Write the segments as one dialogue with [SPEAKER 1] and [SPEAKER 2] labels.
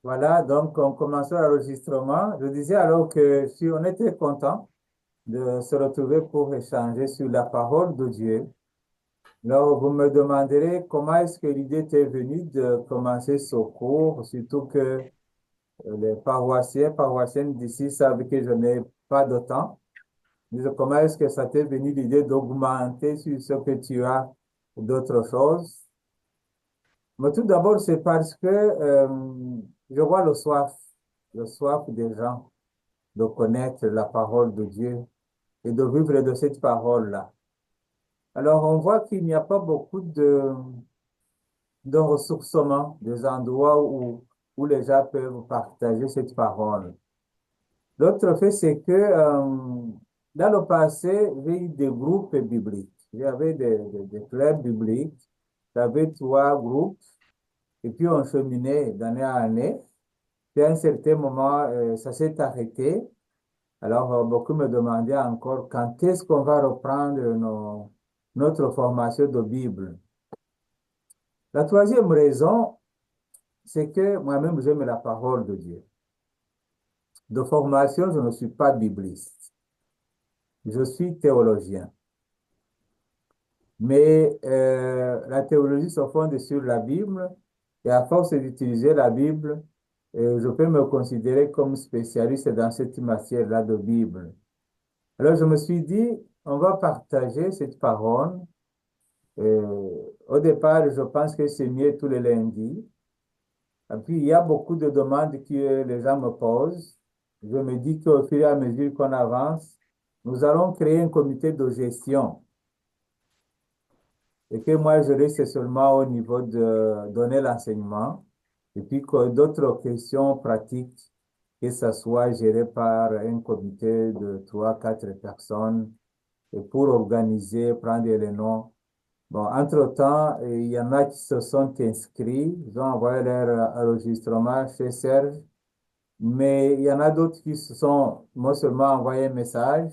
[SPEAKER 1] Voilà, donc on commence l'enregistrement. Je disais alors que si on est très content de se retrouver pour échanger sur la parole de Dieu. Alors, vous me demanderez comment est-ce que l'idée t'est venue de commencer ce cours, surtout que les paroissiennes d'ici savent que je n'ai pas de temps. Comment est-ce que ça t'est venu l'idée d'augmenter sur ce que tu as d'autres choses? Mais tout d'abord, c'est parce que je vois le soif des gens de connaître la parole de Dieu et de vivre de cette parole-là. Alors, on voit qu'il n'y a pas beaucoup de ressourcement, des endroits où les gens peuvent partager cette parole. L'autre fait, c'est que dans le passé, j'ai eu des groupes bibliques. J'avais des clubs bibliques. J'avais trois groupes et puis on cheminait d'année en année. Puis à un certain moment, ça s'est arrêté. Alors, beaucoup me demandaient encore quand est-ce qu'on va reprendre notre formation de Bible. La troisième raison, c'est que moi-même, j'aime la parole de Dieu. De formation, je ne suis pas bibliste. Je suis théologien. Mais la théologie se fonde sur la Bible et à force d'utiliser la Bible, je peux me considérer comme spécialiste dans cette matière-là de Bible. Alors, je me suis dit, on va partager cette parole. Au départ, je pense que c'est mieux tous les lundis. Et puis, il y a beaucoup de demandes que les gens me posent. Je me dis qu'au fur et à mesure qu'on avance, nous allons créer un comité de gestion. Et que moi, je reste seulement au niveau de donner l'enseignement. Et puis que d'autres questions pratiques, que ça soit géré par un comité de trois, quatre personnes, et pour organiser, prendre les noms. Bon, entre-temps, il y en a qui se sont inscrits, ils ont envoyé leur enregistrement chez Serge, mais il y en a d'autres qui se sont non seulement envoyé un message,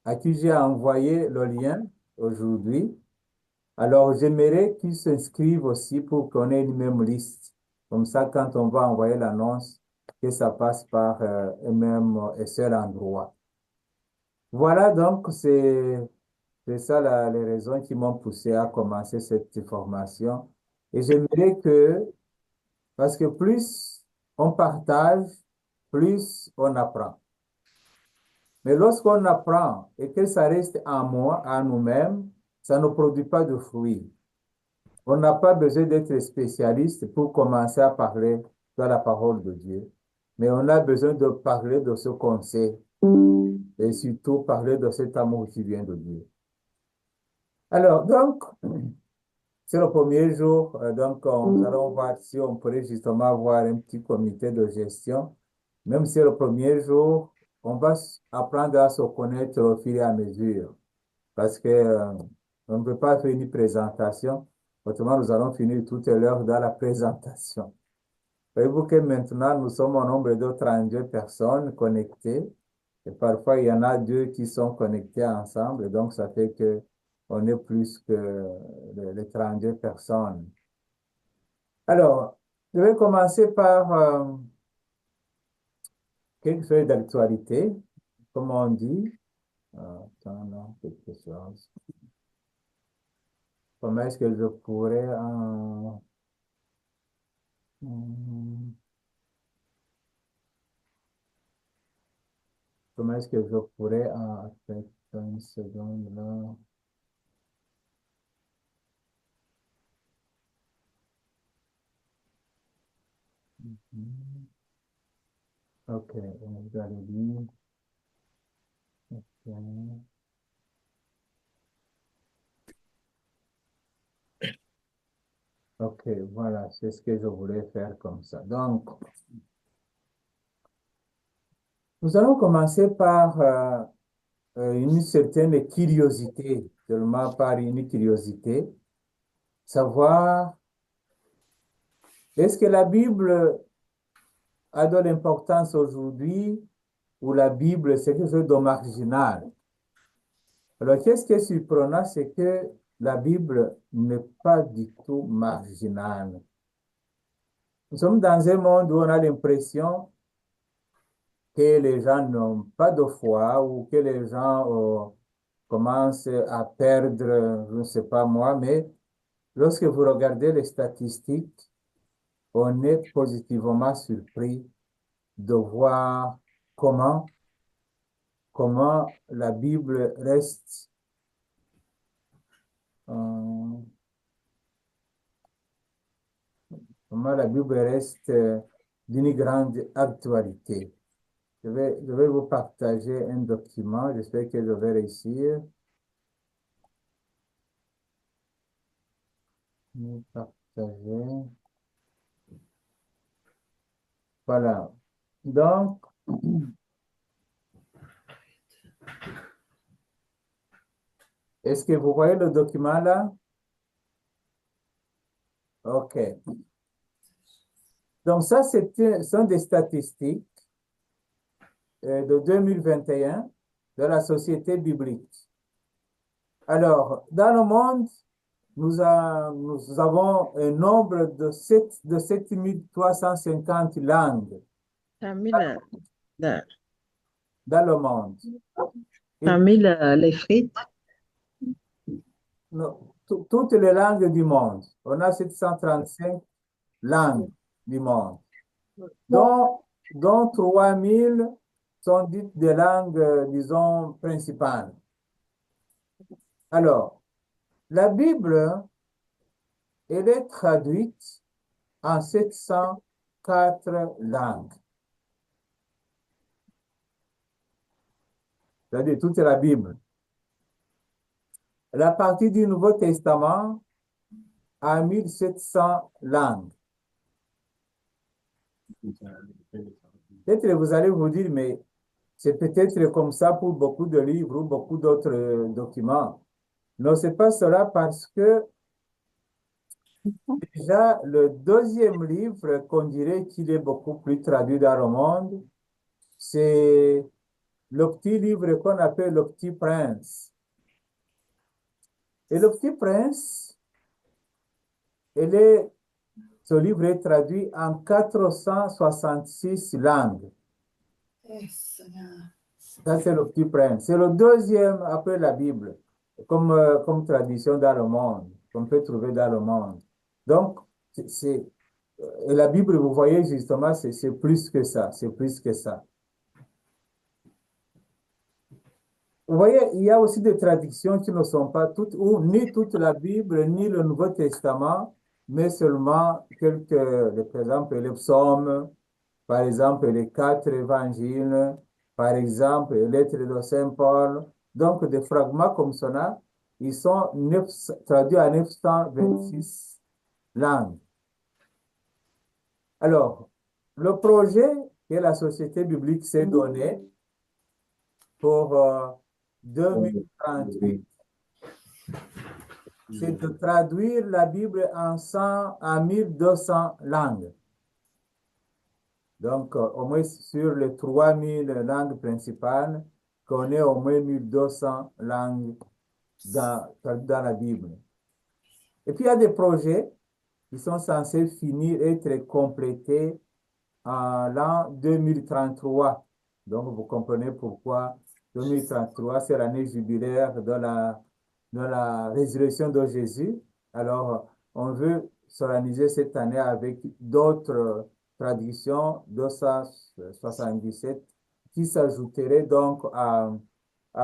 [SPEAKER 1] à qui j'ai envoyé le lien aujourd'hui. Alors, j'aimerais qu'ils s'inscrivent aussi pour qu'on ait une même liste. Comme ça, quand on va envoyer l'annonce, que ça passe par un même et seul endroit. Voilà, donc, c'est ça les raisons qui m'ont poussé à commencer cette formation. Et j'aimerais que, parce que plus on partage, plus on apprend. Mais lorsqu'on apprend et que ça reste en moi, à nous-mêmes, ça ne produit pas de fruits. On n'a pas besoin d'être spécialiste pour commencer à parler de la parole de Dieu, mais on a besoin de parler de ce qu'on sait et surtout parler de cet amour qui vient de Dieu. Alors, donc, c'est le premier jour, donc nous allons voir si on pourrait justement avoir un petit comité de gestion. Même si c'est le premier jour, on va apprendre à se connaître au fur et à mesure. Parce que on ne peut pas faire une présentation, autrement nous allons finir tout à l'heure dans la présentation. Voyez-vous que maintenant nous sommes au nombre de 32 personnes connectées et parfois il y en a deux qui sont connectés ensemble, et donc ça fait que on est plus que les 32 personnes. Alors, je vais commencer par quelque chose d'actualité, comme on dit. Attends, non, quelque chose. Comment est-ce que je pourrais hum, comment est-ce que je pourrais attends une seconde là. Mhm. Ok, vous allez dire. Ok, ok, voilà, c'est ce que je voulais faire comme ça. Donc, nous allons commencer par une certaine curiosité, seulement par une curiosité, savoir est-ce que la Bible a de l'importance aujourd'hui ou la Bible c'est quelque chose de marginal? Alors, qu'est-ce qui est surprenant, c'est que la Bible n'est pas du tout marginale. Nous sommes dans un monde où on a l'impression que les gens n'ont pas de foi ou que les gens commencent à perdre, je ne sais pas moi, mais lorsque vous regardez les statistiques, on est positivement surpris de voir comment, comment la Bible reste, euh, comment la Bible reste d'une grande actualité. Je vais vous partager un document, j'espère que je vais réussir. Vous partager. Voilà. Donc, est-ce que vous voyez le document là? OK. Donc, ça, sont des statistiques de 2021 de la Société biblique. Alors, dans le monde, nous avons un nombre de 7 350 langues
[SPEAKER 2] Parmi, la- la-
[SPEAKER 1] dans le monde. Et
[SPEAKER 2] parmi les frites,
[SPEAKER 1] toutes les langues du monde. On a 735 langues du monde, dont, dont 3000 sont dites des langues, disons, principales. Alors, la Bible, elle est traduite en 704 langues. C'est-à-dire toute la Bible. La partie du Nouveau Testament a 1700 langues. Peut-être que vous allez vous dire, mais c'est peut-être comme ça pour beaucoup de livres ou beaucoup d'autres documents. Non, c'est pas cela parce que déjà, le deuxième livre qu'on dirait qu'il est beaucoup plus traduit dans le monde, c'est le petit livre qu'on appelle Le Petit Prince. Et Le Petit Prince, il est, ce livre est traduit en 466 langues. Ça, c'est Le Petit Prince. C'est le deuxième après la Bible, comme tradition dans le monde, qu'on peut trouver dans le monde. Donc, et la Bible, vous voyez justement, c'est plus que ça, c'est plus que ça. Vous voyez, il y a aussi des traductions qui ne sont pas toutes, ou ni toute la Bible, ni le Nouveau Testament, mais seulement quelques, par exemple, les psaumes, par exemple, les 4 évangiles, par exemple, les lettres de Saint Paul. Donc, des fragments comme cela, ils sont traduits à 926 langues. Alors, le projet que la Société biblique s'est donné pour 2038, c'est de traduire la Bible en 100 à 1200 langues. Donc, au moins sur les 3000 langues principales, qu'on ait au moins 1200 langues dans la Bible. Et puis, il y a des projets qui sont censés finir, être complétés en l'an 2033. Donc, vous comprenez pourquoi 2033, c'est l'année jubilaire de la résurrection de Jésus. Alors, on veut s'organiser cette année avec d'autres traditions, 277, qui s'ajouteraient donc à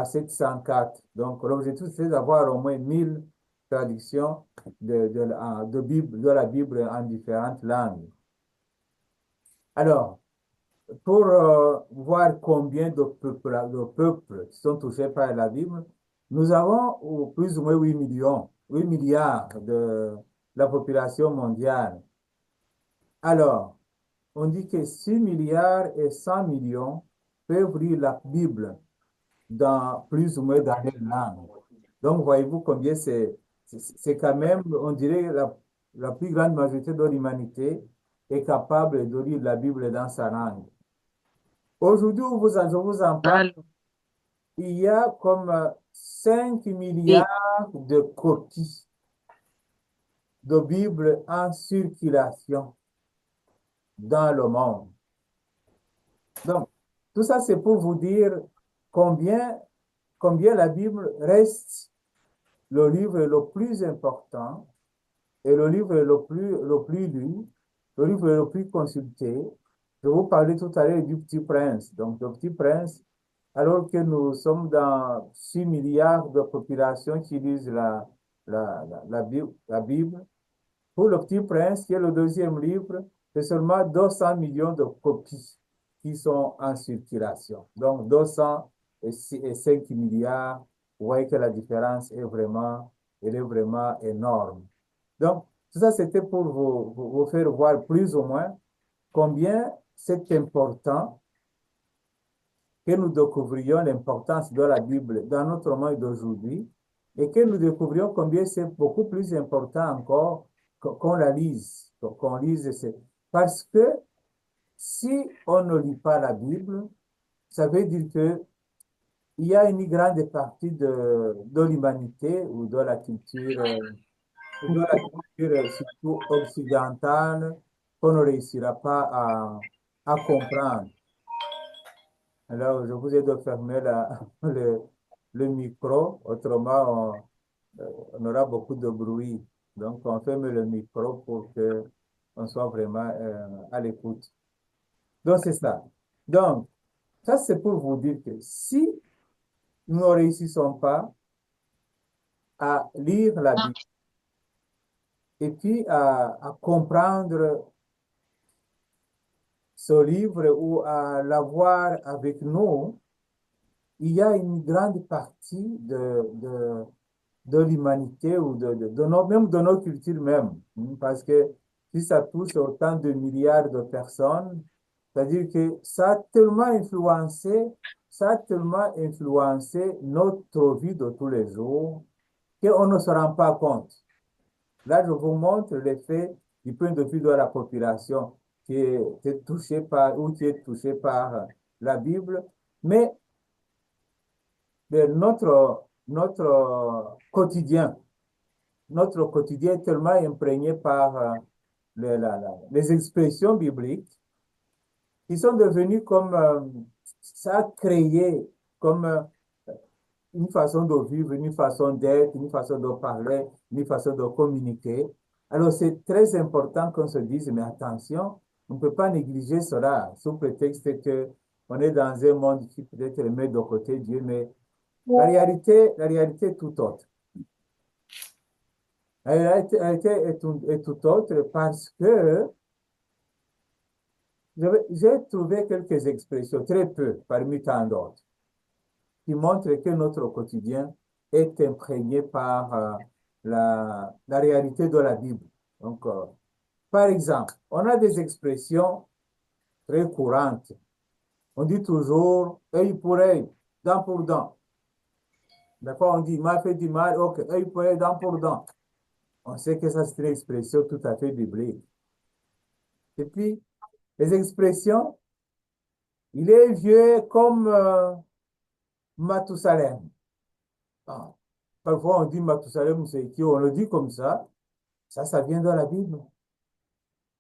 [SPEAKER 1] 704. Donc, l'objectif, c'est d'avoir au moins 1000 traductions de la Bible en différentes langues. Alors, pour voir combien de peuples sont touchés par la Bible, nous avons plus ou moins 8 millions, 8 milliards de la population mondiale. Alors, on dit que 6 milliards et 100 millions peuvent lire la Bible dans plus ou moins dans les langues. Donc, voyez-vous combien c'est quand même, on dirait, la plus grande majorité de l'humanité est capable de lire la Bible dans sa langue. Aujourd'hui, je vous en parle,
[SPEAKER 2] alors,
[SPEAKER 1] il y a comme 5
[SPEAKER 2] et
[SPEAKER 1] milliards de copies de Bible en circulation. dans le monde. Donc, tout ça, c'est pour vous dire combien, combien la Bible reste le livre le plus important et le livre le plus lu, le livre le plus consulté. Je vous parlais tout à l'heure du Petit Prince. Donc, le Petit Prince, alors que nous sommes dans 6 milliards de populations qui lisent la Bible, pour le Petit Prince, qui est le deuxième livre, c'est seulement 200 millions de copies qui sont en circulation. Donc, 205 milliards, vous voyez que la différence est vraiment, elle est vraiment énorme. Donc, tout ça, c'était pour vous faire voir plus ou moins combien c'est important que nous découvrions l'importance de la Bible dans notre monde d'aujourd'hui et que nous découvrions combien c'est beaucoup plus important encore qu'on la lise, qu'on lise. Parce que si on ne lit pas la Bible, ça veut dire que il y a une grande partie de l'humanité ou de la culture surtout occidentale qu'on ne réussira pas à comprendre. Alors, je vous ai de fermer le micro, autrement on aura beaucoup de bruit. Donc, on ferme le micro pour que on soit vraiment à l'écoute. Donc, c'est ça. Donc, ça, c'est pour vous dire que si nous ne réussissons pas à lire la Bible et puis à comprendre ce livre ou à l'avoir avec nous, il y a une grande partie de l'humanité ou même de nos cultures même. Parce que si ça touche autant de milliards de personnes, c'est-à-dire que ça a tellement influencé notre vie de tous les jours qu'on ne se rend pas compte. Là, je vous montre l'effet du point de vue de la population qui est touchée par ou qui est touchée par la Bible, mais notre quotidien est tellement imprégné par les expressions bibliques qui sont devenues comme ça a créé comme une façon de vivre, une façon d'être, une façon de parler, une façon de communiquer. Alors, c'est très important qu'on se dise, mais attention, on ne peut pas négliger cela sous prétexte que on est dans un monde qui peut-être met de côté Dieu, mais la réalité est tout autre. La réalité est tout autre parce que j'ai trouvé quelques expressions, très peu parmi tant d'autres, qui montrent que notre quotidien est imprégné par la réalité de la Bible. Donc, par exemple, on a des expressions très courantes. On dit toujours œil pour œil, dent pour dent. D'accord? On dit mal fait du mal, ok, œil pour œil, dent pour dent. On sait que ça, c'est une expression tout à fait biblique. Et puis, les expressions, il est vieux comme Mathusalem. Ah. Parfois, on dit Mathusalem, c'est qui? On le dit comme ça. Ça vient de la Bible.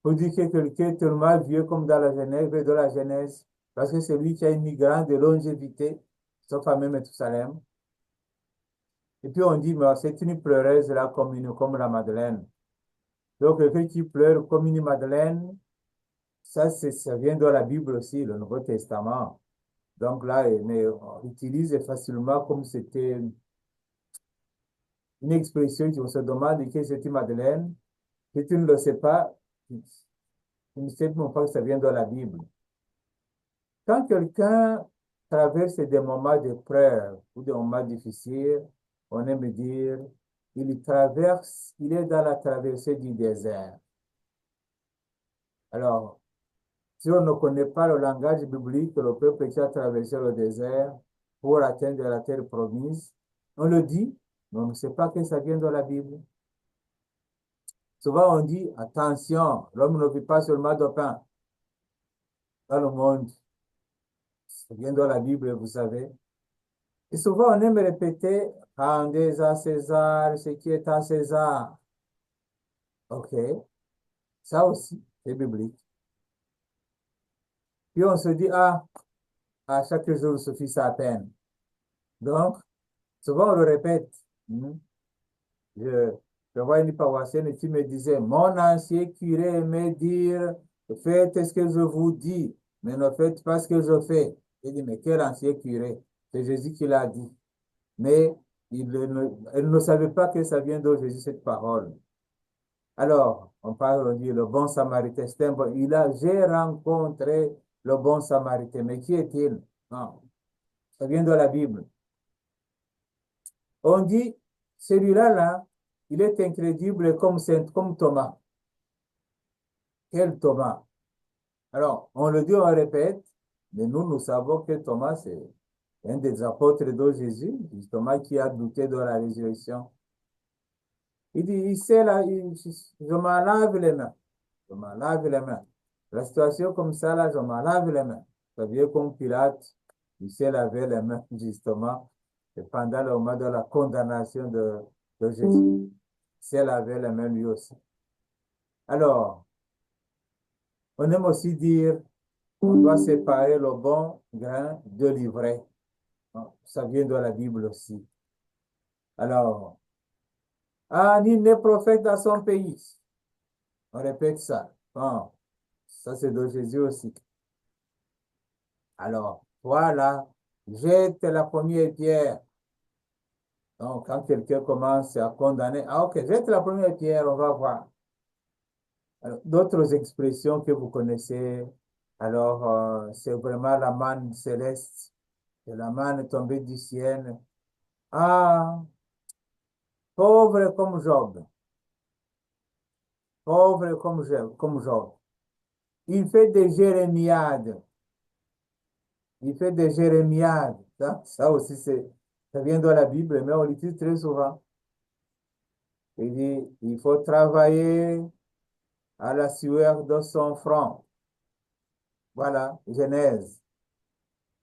[SPEAKER 1] On dit que quelqu'un est tellement vieux comme dans la Genèse, de la Genèse, parce que c'est lui qui a une grande longévité, sauf à même Mathusalem. Et puis, on dit, mais c'est une pleureuse là, comme la Madeleine. Donc, quelqu'un qui pleure comme une Madeleine, ça vient de la Bible aussi, le Nouveau Testament. Donc là, mais on utilise facilement comme c'était une expression qui on se demande qui c'est une Madeleine. Si tu ne le sais pas, tu ne sais même pas que ça vient de la Bible. Quand quelqu'un traverse des moments de d'épreuve ou des moments difficiles, on aime dire, il est dans la traversée du désert. Alors, si on ne connaît pas le langage biblique, le peuple qui a traversé le désert pour atteindre la terre promise, on le dit, mais on ne sait pas que ça vient de la Bible. Souvent on dit, attention, l'homme ne vit pas seulement de pain dans le monde. Ça vient de la Bible, vous savez. Et souvent on aime répéter, rendez à César ce qui est à César. OK, ça aussi, c'est biblique. Puis on se dit, ah, à chaque jour suffit sa peine. Donc, souvent on le répète. Hmm. Je, je vois une paroissienne qui me disait, mon ancien curé aimait dire, faites ce que je vous dis, mais ne faites pas ce que je fais. Je dis, mais quel ancien curé? C'est Jésus qui l'a dit. Mais elle ne savait pas que ça vient de Jésus, cette parole. Alors, on parle, on dit, le bon samaritain, j'ai rencontré le bon samaritain. Mais qui est-il? Non, ça vient de la Bible. On dit, celui-là, là, il est incrédible comme Thomas. Quel Thomas? Alors, on le dit, on le répète, mais nous savons que Thomas, c'est un des apôtres de Jésus, Thomas qui a douté de la résurrection. Il dit, il sait là, je m'en lave les mains. Je m'en lave les mains. La situation comme ça, là, je m'en lave les mains. Ça vient comme Pilate, il s'est lavé les mains, justement, et pendant le moment de la condamnation de Jésus, il s'est lavé les mains lui aussi. Alors, on aime aussi dire, on doit séparer le bon grain de l'ivraie. Ça vient de la Bible aussi. Alors, ah, nul n'est prophète dans son pays. On répète ça. Bon, ça c'est de Jésus aussi. Alors, voilà, jette la première pierre. Donc, quand quelqu'un commence à condamner, ah ok, jette la première pierre, on va voir. D'autres expressions que vous connaissez, alors c'est vraiment la manne céleste, c'est la manne tombée du ciel. Ah, pauvre comme Job, pauvre comme Job. Il fait des jérémiades, il fait des jérémiades. Ça aussi, ça vient de la Bible, mais on l'utilise très souvent. Il dit, il faut travailler à la sueur de son front. Voilà, Genèse.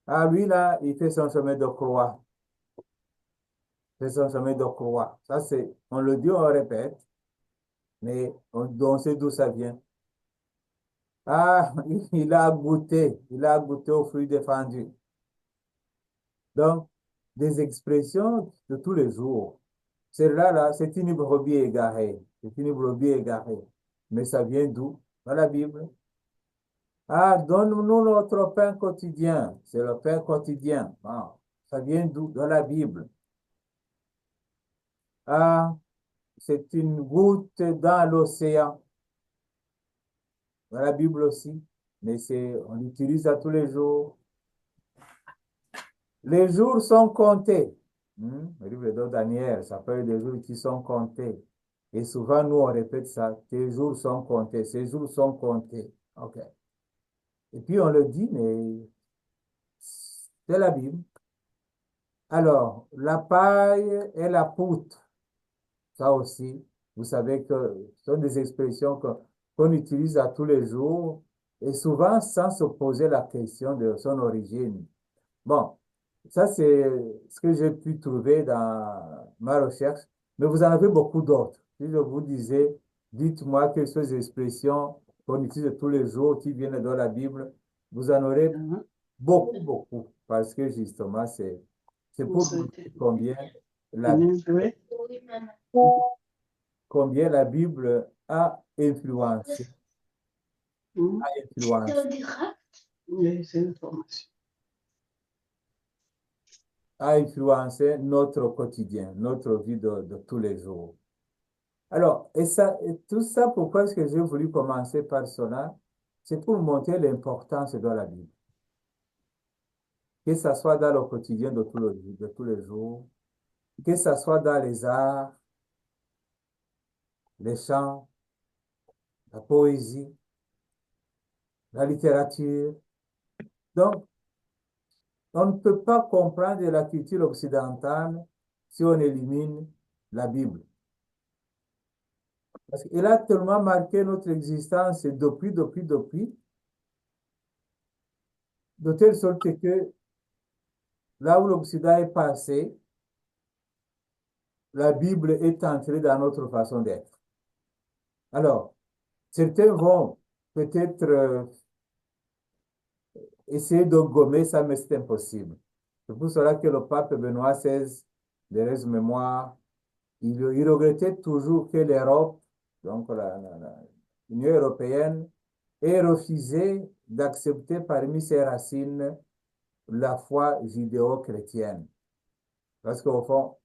[SPEAKER 1] Ah, lui, là, il fait son chemin de croix. Il fait son chemin de croix. Ça, c'est, on le dit, on le répète, mais on sait d'où ça vient. Ah, il a goûté aux fruits défendus. Donc, des expressions de tous les jours. Celle-là, là, c'est une brebis égarée. C'est une brebis égarée. Mais ça vient d'où? Dans la Bible. Ah, donne-nous notre pain quotidien. C'est le pain quotidien. Ah, ça vient d'où? De la Bible. Ah, c'est une goutte dans l'océan. Dans la Bible aussi. Mais on l'utilise à tous les jours. Les jours sont comptés. Le livre de Daniel, ça peut être des jours qui sont comptés. Et souvent, nous, on répète ça. Tes jours sont comptés. Ces jours sont comptés. OK. Et puis, on le dit, mais c'est la Bible. Alors, la paille et la poutre, ça aussi, vous savez que ce sont des expressions qu'on utilise à tous les jours et souvent sans se poser la question de son origine. Bon, ça c'est ce que j'ai pu trouver dans ma recherche, mais vous en avez beaucoup d'autres. Si je vous disais, dites-moi quelles sont les expressions qu'on utilise tous les jours qui viennent de la Bible, vous en aurez
[SPEAKER 3] Mhm.
[SPEAKER 1] beaucoup, beaucoup, parce que justement, c'est
[SPEAKER 3] Vous
[SPEAKER 1] pour vous dire
[SPEAKER 3] souhaitez
[SPEAKER 1] la,
[SPEAKER 3] finir de jouer?
[SPEAKER 1] combien la Bible a influencé,
[SPEAKER 3] Mhm.
[SPEAKER 1] influencé,
[SPEAKER 3] Oui, c'est une formation.
[SPEAKER 1] a influencé notre quotidien, notre vie de tous les jours. Alors, et tout ça, pourquoi est-ce que j'ai voulu commencer par cela? C'est pour montrer l'importance de la Bible. Que ce soit dans le quotidien de tous les jours, que ce soit dans les arts, les chants, la poésie, la littérature. Donc, on ne peut pas comprendre la culture occidentale si on élimine la Bible. Parce qu'elle a tellement marqué notre existence depuis, de telle sorte que là où l'Occident est passé, la Bible est entrée dans notre façon d'être. Alors, certains vont peut-être essayer de gommer ça, mais c'est impossible. C'est pour cela que le pape Benoît XVI, de reste mémoire, il regrettait toujours que l'Europe, donc l'Union européenne, ait refusé d'accepter parmi ses racines la foi judéo-chrétienne. Parce qu'au fond,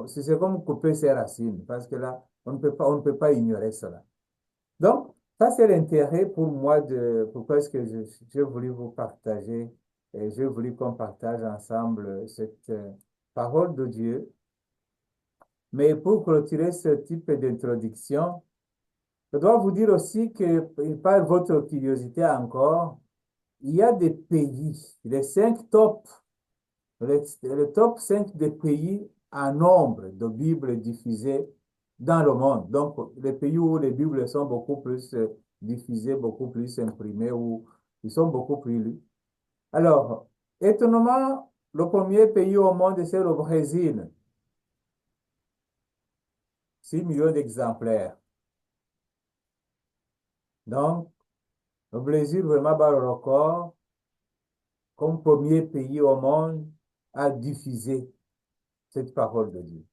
[SPEAKER 1] c'est comme couper ses racines, parce que là, on ne peut pas ignorer cela. Donc, ça, c'est l'intérêt pour moi de pourquoi est-ce que j'ai voulu vous partager et j'ai voulu qu'on partage ensemble cette parole de Dieu. Mais pour clôturer ce type d'introduction, je dois vous dire aussi que, par votre curiosité encore, il y a des pays, les 5 top, le top 5 des pays en nombre de Bibles diffusées dans le monde. Donc, les pays où les Bibles sont beaucoup plus diffusées, beaucoup plus imprimées, où ils sont beaucoup plus lus. Alors, étonnamment, le premier pays au monde, c'est le Brésil. 6 millions d'exemplaires. Donc, le Brésil vraiment bat le record comme premier pays au monde à diffuser cette parole de Dieu.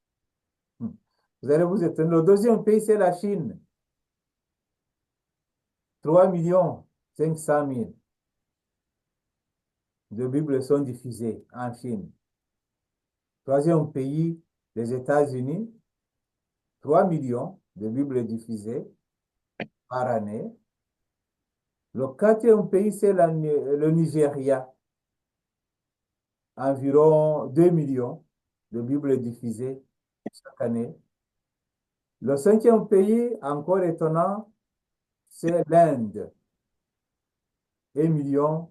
[SPEAKER 1] Vous allez vous étonner. Le deuxième pays, c'est la Chine. 3 500 000 de Bibles sont diffusées en Chine. Troisième pays, les États-Unis. 3 millions de Bibles diffusées par année. Le quatrième pays, c'est le Nigeria. Environ 2 millions de Bibles diffusées chaque année. Le cinquième pays, encore étonnant, c'est l'Inde. 1 million,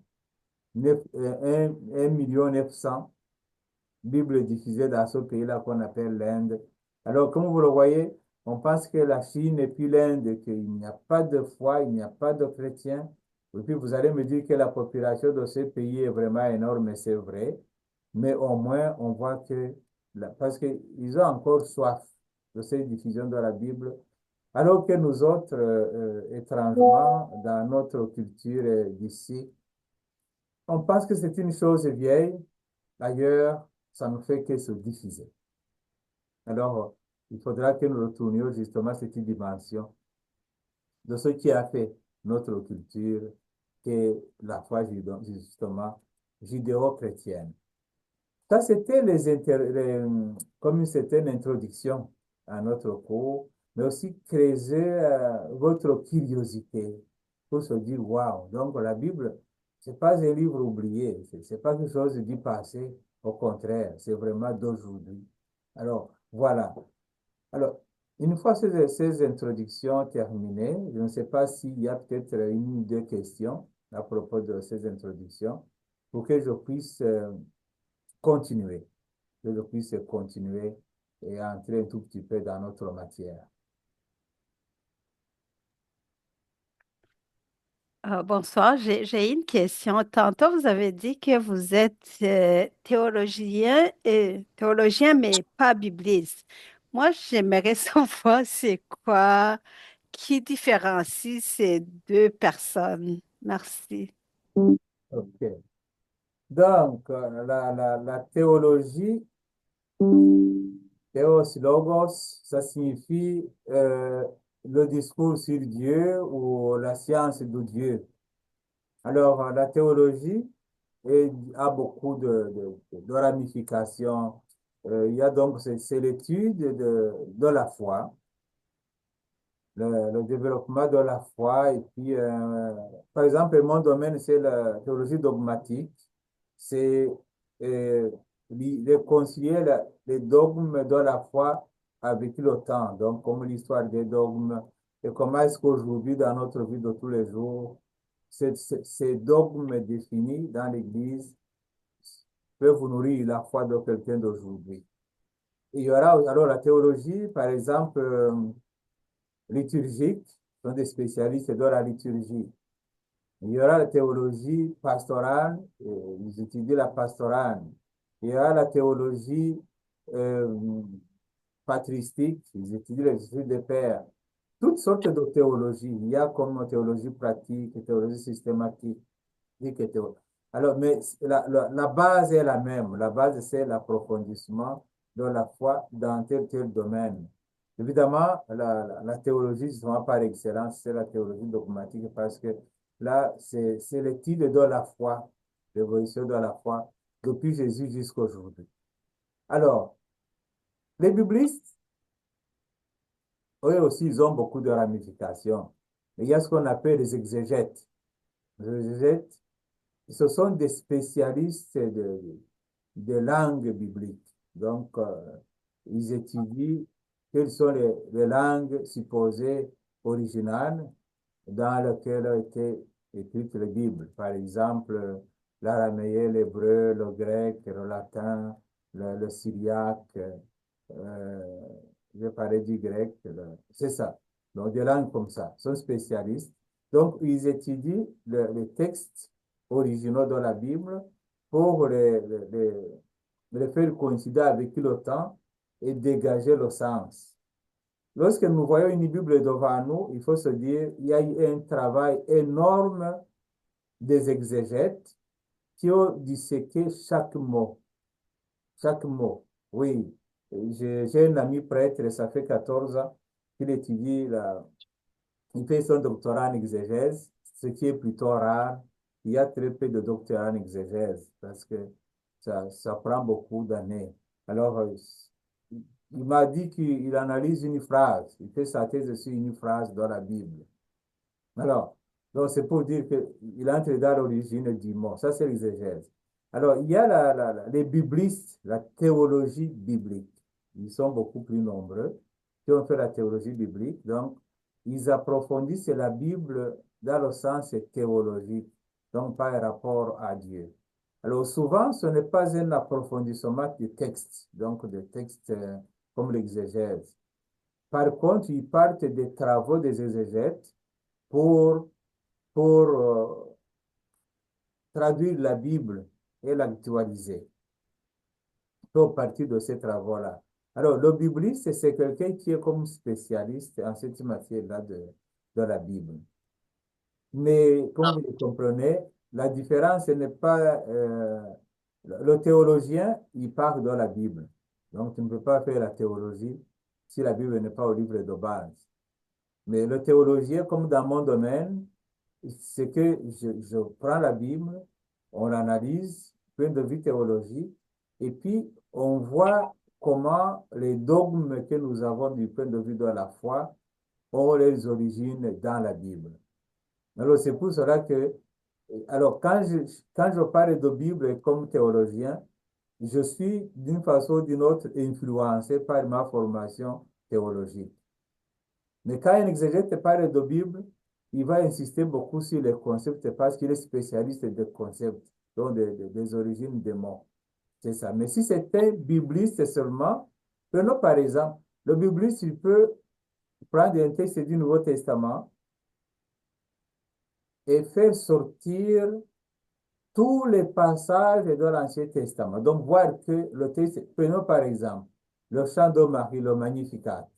[SPEAKER 1] 1 million 900 Bibles diffusées dans ce pays-là qu'on appelle l'Inde. Alors, comme vous le voyez, on pense que la Chine et puis l'Inde, qu'il n'y a pas de foi, il n'y a pas de chrétiens. Et puis, vous allez me dire que la population de ce pays est vraiment énorme, et c'est vrai. Mais au moins, on voit que, parce qu'ils ont encore soif de cette diffusion de la Bible, alors que nous autres, étrangement, dans notre culture d'ici, on pense que c'est une chose vieille. D'ailleurs, ça ne fait que se diffuser. Alors, il faudra que nous retournions justement à cette dimension de ce qui a fait notre culture, qui est la foi justement judéo-chrétienne. Ça, c'était comme c'était une introduction à notre cours, mais aussi creuser votre curiosité pour se dire, waouh, donc la Bible, c'est pas un livre oublié, c'est pas quelque chose du passé, au contraire, c'est vraiment d'aujourd'hui. Alors, voilà. Alors, une fois ces introductions terminées, je ne sais pas s'il y a peut-être une ou deux questions à propos de ces introductions pour que je puisse continuer, que je puisse continuer et entrer un tout petit peu dans notre matière.
[SPEAKER 4] Bonsoir, j'ai une question. Tantôt, vous avez dit que vous êtes théologien, mais pas bibliste. Moi, j'aimerais savoir c'est quoi qui différencie ces deux personnes. Merci.
[SPEAKER 1] OK. Donc, la théologie, théos, logos, ça signifie le discours sur Dieu ou la science de Dieu. Alors, la théologie a beaucoup de ramifications. Il y a donc, c'est l'étude de la foi, le développement de la foi. Et puis, par exemple, mon domaine, c'est la théologie dogmatique. C'est de concilier les dogmes de la foi avec le temps. Donc, comme l'histoire des dogmes et comment est-ce qu'aujourd'hui, dans notre vie de tous les jours, ces dogmes définis dans l'Église peuvent nourrir la foi de quelqu'un d'aujourd'hui. Il y aura alors la théologie, par exemple, liturgique, sont des spécialistes de la liturgie. Il y aura la théologie pastorale, ils étudient la pastorale. Il y aura la théologie euh, patristique, ils étudient les études des pères. Toutes sortes de théologies. Il y a comme théologie pratique, théologie systématique, Alors, mais la base est la même. La base, c'est l'approfondissement de la foi dans tel domaine. Évidemment, la théologie, justement, par excellence, c'est la théologie dogmatique parce que là, c'est l'étude de la foi, l'évolution de la foi depuis Jésus jusqu'à aujourd'hui. Alors, les biblistes, eux aussi, ils ont beaucoup de ramifications. Il y a ce qu'on appelle les exégètes. Les exégètes, ce sont des spécialistes de langue biblique. Donc, ils étudient quelles sont les langues supposées originales dans lesquelles a été écrite la Bible. Par exemple, l'araméen, l'hébreu, le grec, le latin, le syriaque, euh, je parlais du grec, c'est ça. Donc, des langues comme ça, sont spécialistes. Donc, ils étudient les textes originaux de la Bible pour les faire coïncider avec le temps et dégager le sens. Lorsque nous voyons une Bible devant nous, il faut se dire, il y a eu un travail énorme des exégètes qui ont disséqué chaque mot. Chaque mot. Oui, j'ai un ami prêtre, ça fait 14 ans qu'il étudie, il fait son doctorat en exégèse, ce qui est plutôt rare. Il y a très peu de doctorats en exégèse parce que ça prend beaucoup d'années. Alors, il m'a dit qu'il analyse une phrase, il fait sa thèse sur une phrase dans la Bible. Alors, donc c'est pour dire qu'il entre dans l'origine du mot. Ça, c'est l'exégèse. Alors, il y a les biblistes, la théologie biblique. Ils sont beaucoup plus nombreux qui ont fait la théologie biblique. Donc, ils approfondissent la Bible dans le sens théologique, donc par rapport à Dieu. Alors, souvent, ce n'est pas un approfondissement des textes, donc des textes comme l'exégèse. Par contre, ils partent des travaux des exégètes pour, pour traduire la Bible et l'actualiser. À partir de ces travaux-là. Alors, le bibliste, c'est quelqu'un qui est comme spécialiste en cette matière-là de la Bible. Mais comme vous le comprenez, la différence n'est pas... le théologien, il part de la Bible. Donc, tu ne peux pas faire la théologie si la Bible n'est pas au livre de base. Mais le théologien, comme dans mon domaine, c'est que je prends la Bible, on l'analyse, point de vue théologique, et puis on voit comment les dogmes que nous avons du point de vue de la foi ont les origines dans la Bible. Alors c'est pour cela que, alors quand je parle de Bible comme théologien, je suis d'une façon ou d'une autre influencé par ma formation théologique. Mais quand un exégète parle de Bible, il va insister beaucoup sur les concepts parce qu'il est spécialiste des concepts, donc des origines des mots. C'est ça. Mais si c'était bibliste seulement, prenons par exemple, le bibliste, il peut prendre un texte du Nouveau Testament et faire sortir tous les passages de l'Ancien Testament. Donc, voir que le texte, prenons par exemple, le chant de Marie, le Magnificat.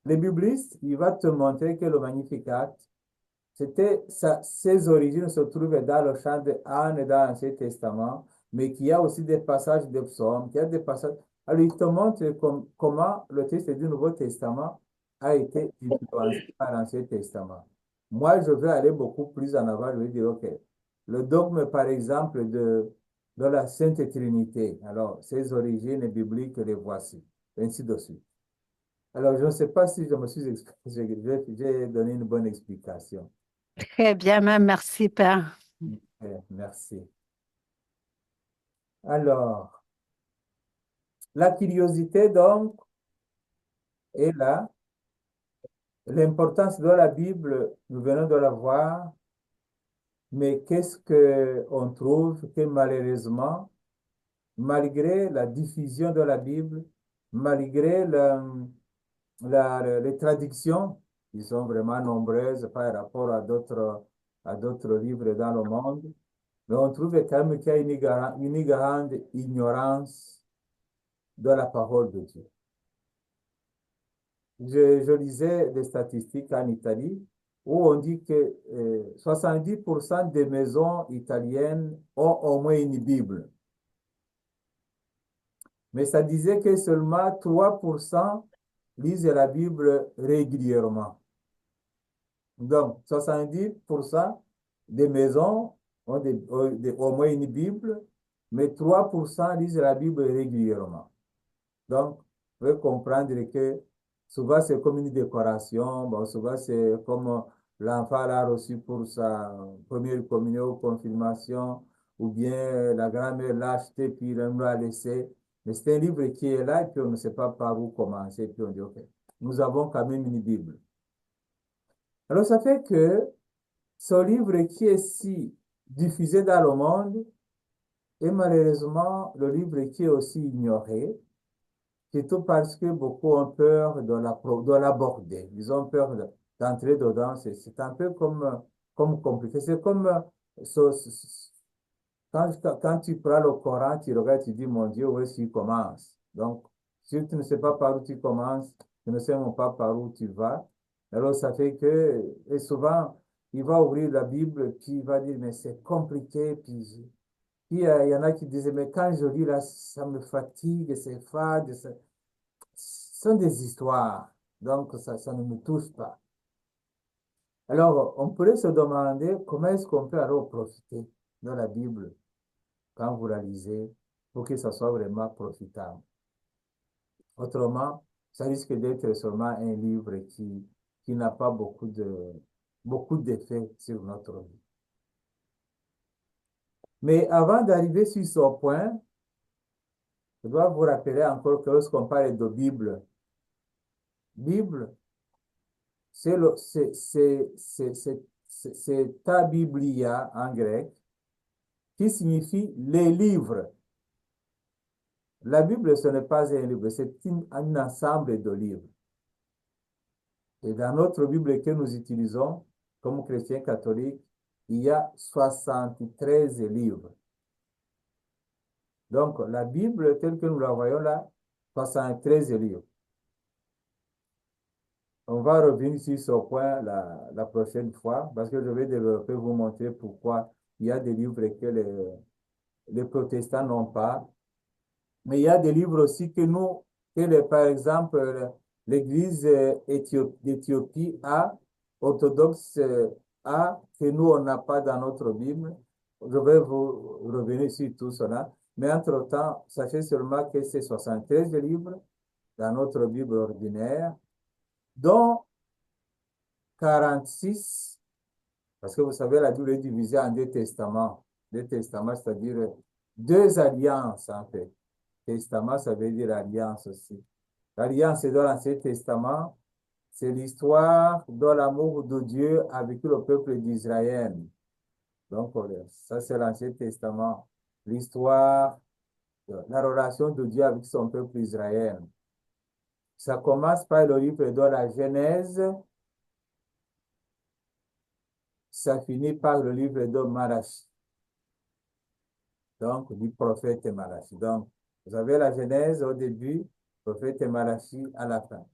[SPEAKER 1] Le bibliste, il va te montrer que le Magnificat, ses origines se trouvent dans le chant de Anne et dans l'Ancien Testament, mais qu'il y a aussi des passages de psaumes, qu'il y a des passages. Alors, il te montre comment le texte du Nouveau Testament a été influencé par l'Ancien Testament. Moi, je vais aller beaucoup plus en avant. Je vais dire, OK, le dogme, par exemple, de la Sainte Trinité. Alors, ses origines bibliques, les voici. Ainsi de suite. Alors, je ne sais pas si je me suis expliqué, j'ai donné une bonne explication.
[SPEAKER 4] Très bien, même merci, Père.
[SPEAKER 1] Merci. Alors, la curiosité, donc, est là. L'importance de la Bible, nous venons de la voir, mais qu'est-ce qu'on trouve que malheureusement, malgré la diffusion de la Bible, malgré les traductions, qui sont vraiment nombreuses par rapport à d'autres livres dans le monde, mais on trouve quand même qu'il y a une grande ignorance de la parole de Dieu. Je lisais des statistiques en Italie. où on dit que 70% des maisons italiennes ont au moins une Bible. Mais ça disait que seulement 3% lisent la Bible régulièrement. Donc, 70% des maisons ont au moins une Bible, mais 3% lisent la Bible régulièrement. Donc, vous pouvez comprendre que souvent c'est comme une décoration, bon, souvent c'est comme l'enfant l'a reçu pour sa première communion ou confirmation, ou bien la grand-mère l'a acheté puis elle nous l'a laissé. Mais c'est un livre qui est là et puis on ne sait pas par où commencer. Et puis on dit, OK, nous avons quand même une Bible. Alors ça fait que ce livre qui est si diffusé dans le monde est malheureusement le livre qui est aussi ignoré. Surtout parce que beaucoup ont peur de l'aborder. Ils ont peur d'entrer dedans. C'est un peu comme compliqué. C'est comme quand tu prends le Coran, tu regardes, tu dis, mon Dieu, où est-ce qu'il commence? Donc, si tu ne sais pas par où tu commences, tu ne sais même pas par où tu vas. Alors, ça fait que, et souvent, il va ouvrir la Bible, puis il va dire, mais c'est compliqué, puis il y en a qui disaient, mais quand je lis là, ça me fatigue, c'est fade, ce sont des histoires, donc ça ne me touche pas. Alors, on pourrait se demander comment est-ce qu'on peut alors profiter de la Bible quand vous la lisez pour que ça soit vraiment profitable. Autrement, ça risque d'être seulement un livre qui n'a pas beaucoup d'effets sur notre vie. Mais avant d'arriver sur ce point, je dois vous rappeler encore que lorsqu'on parle de Bible, c'est ta Biblia en grec, qui signifie les livres. La Bible, ce n'est pas un livre, c'est un ensemble de livres. Et dans notre Bible que nous utilisons comme chrétiens catholiques, il y a 73 livres. Donc, la Bible, telle que nous la voyons là, 73 livres. On va revenir sur ce point la prochaine fois parce que je vais développer, vous montrer pourquoi il y a des livres que les protestants n'ont pas. Mais il y a des livres aussi que nous, par exemple, l'Église d'Éthiopie a, orthodoxe a, que nous, on n'a pas dans notre Bible. Je vais vous revenir sur tout cela. Mais entre-temps, sachez seulement que c'est 73 livres dans notre Bible ordinaire, dont 46, parce que vous savez, la Bible est divisée en deux testaments. Deux testaments, c'est-à-dire deux alliances, en fait. Testament, ça veut dire alliance aussi. L'alliance dans l'Ancien Testament, c'est l'histoire de l'amour de Dieu avec le peuple d'Israël. Donc, ça, c'est l'Ancien Testament. L'histoire, la relation de Dieu avec son peuple Israël. Ça commence par le livre de la Genèse. Ça finit par le livre de Malachie. Donc, du prophète Malachie. Donc, vous avez la Genèse au début, prophète Malachie à la fin.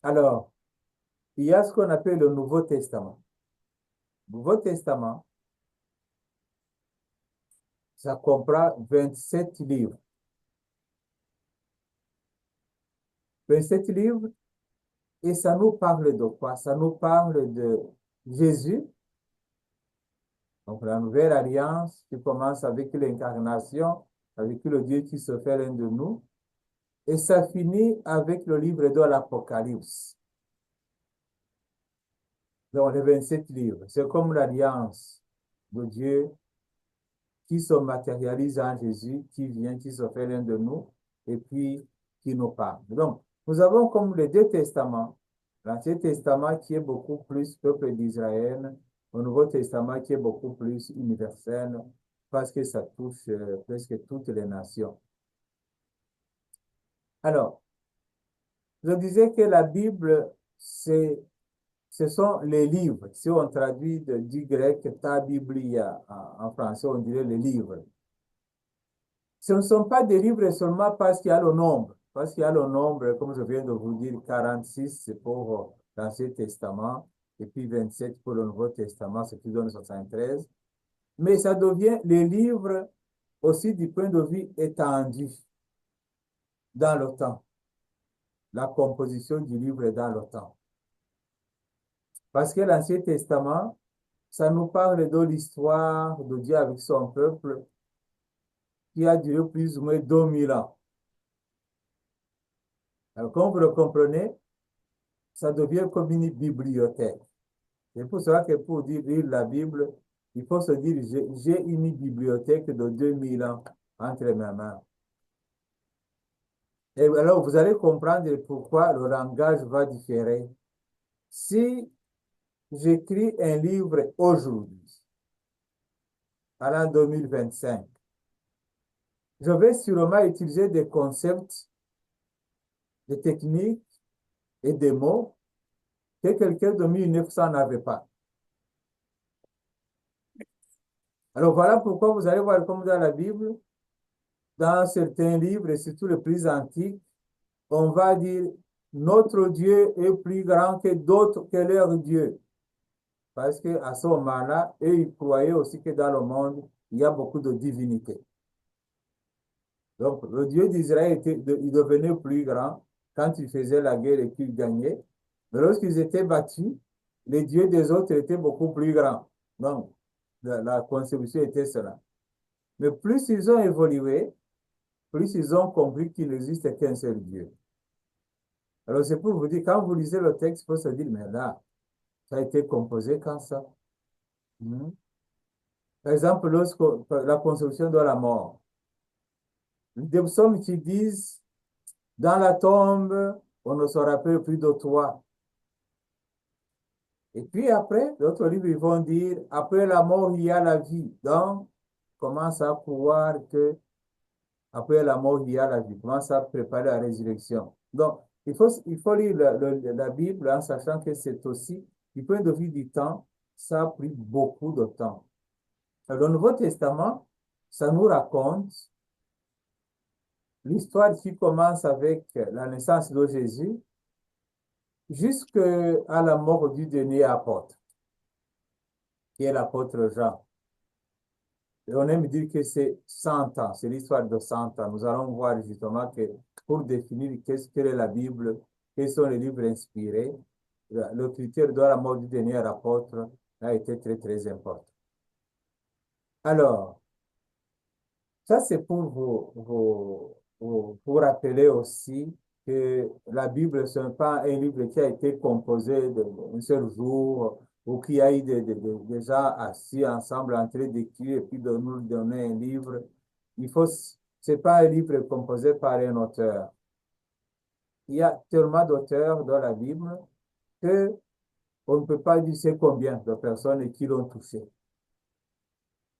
[SPEAKER 1] Alors, il y a ce qu'on appelle le Nouveau Testament. Le Nouveau Testament, ça comprend 27 livres. 27 livres, et ça nous parle de quoi? Ça nous parle de Jésus, donc la nouvelle alliance qui commence avec l'incarnation, avec le Dieu qui se fait l'un de nous, et ça finit avec le livre de l'Apocalypse. Donc les 27 livres, c'est comme l'alliance de Dieu qui se matérialise en Jésus, qui vient, qui se fait l'un de nous, et puis qui nous parle. Donc, nous avons comme les deux testaments, l'Ancien Testament qui est beaucoup plus peuple d'Israël, le Nouveau Testament qui est beaucoup plus universel, parce que ça touche presque toutes les nations. Alors, je disais que la Bible, ce sont les livres. Si on traduit du grec ta Biblia en français, on dirait les livres. Ce ne sont pas des livres seulement parce qu'il y a le nombre. Parce qu'il y a le nombre, comme je viens de vous dire, 46, c'est pour l'Ancien Testament, et puis 27 pour le Nouveau Testament, ce qui donne 73. Mais ça devient les livres aussi du point de vue étendu dans le temps. La composition du livre est dans le temps. Parce que l'Ancien Testament, ça nous parle de l'histoire de Dieu avec son peuple qui a duré plus ou moins 2000 ans. Alors, comme vous le comprenez, ça devient comme une bibliothèque. C'est pour cela que pour dire lire la Bible, il faut se dire, j'ai une bibliothèque de 2000 ans entre mes mains. Et alors, vous allez comprendre pourquoi le langage va différer. Si j'écris un livre aujourd'hui, à l'an 2025, je vais sûrement utiliser des concepts, des techniques et des mots que quelqu'un de 1900 n'avait pas. Alors voilà pourquoi vous allez voir comme dans la Bible, dans certains livres, et surtout les plus antiques, on va dire notre Dieu est plus grand que d'autres, que leur Dieu. Parce qu'à ce moment-là, eux, ils croyaient aussi que dans le monde, il y a beaucoup de divinités. Donc, le Dieu d'Israël il devenait plus grand quand il faisait la guerre et qu'il gagnait. Mais lorsqu'ils étaient battus, les dieux des autres étaient beaucoup plus grands. Donc, la conception était cela. Mais plus ils ont évolué, plus ils ont compris qu'il n'existe qu'un seul Dieu. Alors, c'est pour vous dire, quand vous lisez le texte, il faut se dire, mais là, ça a été composé quand ça? Hmm. Par exemple, la conception de la mort. Des psaumes qui disent, dans la tombe, on ne se rappelle plus de toi. Et puis après, d'autres livres, ils vont dire, après la mort, il y a la vie. Donc, commence à croire que après la mort, il y a la vie. Commence à préparer la résurrection. Donc, il faut lire la Bible en sachant que c'est aussi, du point de vue du temps, ça a pris beaucoup de temps. Le Nouveau Testament, ça nous raconte l'histoire qui commence avec la naissance de Jésus jusqu'à la mort du dernier apôtre, qui est l'apôtre Jean. Et on aime dire que c'est 100 ans, c'est l'histoire de 100 ans. Nous allons voir justement que pour définir qu'est-ce que est la Bible, quels sont les livres inspirés, le critère de la mort du dernier apôtre a été très, très important. Alors, ça, c'est pour vous rappeler aussi que la Bible, ce n'est pas un livre qui a été composé d'un seul jour ou qui a eu des gens assis ensemble en train d'écrire et puis de nous donner un livre. C'est pas un livre composé par un auteur. Il y a tellement d'auteurs dans la Bible que on ne peut pas dire c'est combien de personnes qui l'ont touché.